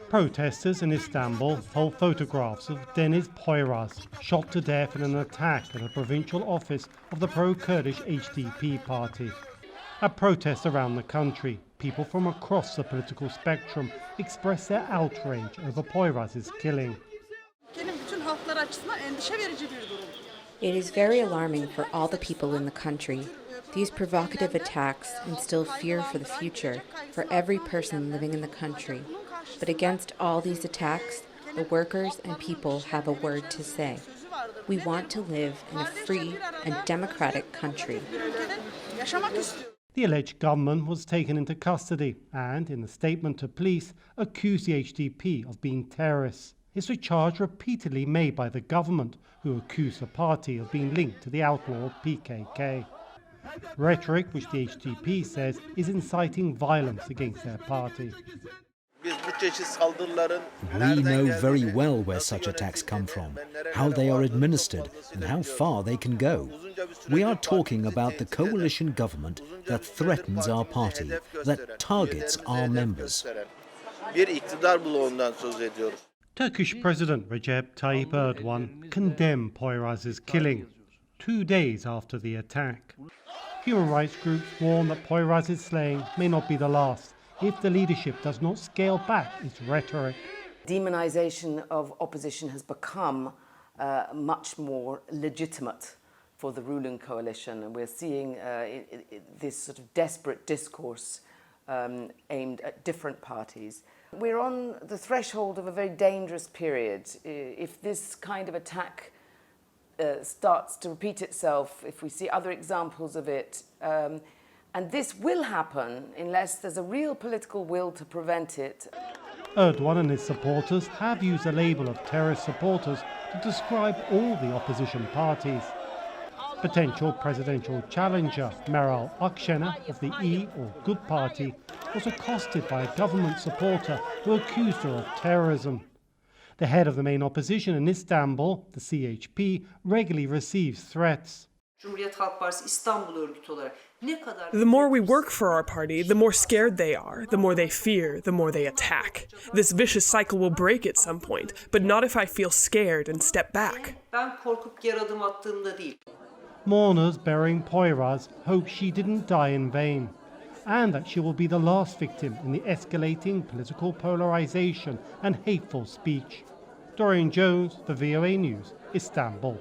Protesters in Istanbul hold photographs of Deniz Poyraz, shot to death in an attack at a provincial office of the pro-Kurdish HDP party. At protests around the country, people from across the political spectrum express their outrage over Poyraz's killing. It is very alarming for all the people in the country. These provocative attacks instill fear for the future for every person living in the country. But against all these attacks, the workers and people have a word to say. We want to live in a free and democratic country. The alleged gunman was taken into custody and, in a statement to police, accused the HDP of being terrorists. It's a charge repeatedly made by the government, who accused the party of being linked to the outlawed PKK. Rhetoric which the HDP says is inciting violence against their party. We know very well where such attacks come from, how they are administered and how far they can go. We are talking about the coalition government that threatens our party, that targets our members. Turkish President Recep Tayyip Erdogan condemned Poyraz's killing 2 days after the attack. Human rights groups warn that Poyraz's slaying may not be the last if the leadership does not scale back its rhetoric. Demonization of opposition has become much more legitimate for the ruling coalition, and we're seeing this sort of desperate discourse aimed at different parties. We're on the threshold of a very dangerous period. If this kind of attack starts to repeat itself, if we see other examples of it, and this will happen unless there's a real political will to prevent it. Erdogan and his supporters have used the label of terrorist supporters to describe all the opposition parties. Potential presidential challenger Meral Akşener of the İyi or Good Party was accosted by a government supporter who accused her of terrorism. The head of the main opposition in Istanbul, the CHP, regularly receives threats. The more we work for our party, the more scared they are, the more they fear, the more they attack. This vicious cycle will break at some point, but not if I feel scared and step back. Mourners burying Poyraz hope she didn't die in vain, and that she will be the last victim in the escalating political polarization and hateful speech. Dorian Jones, for VOA News, Istanbul.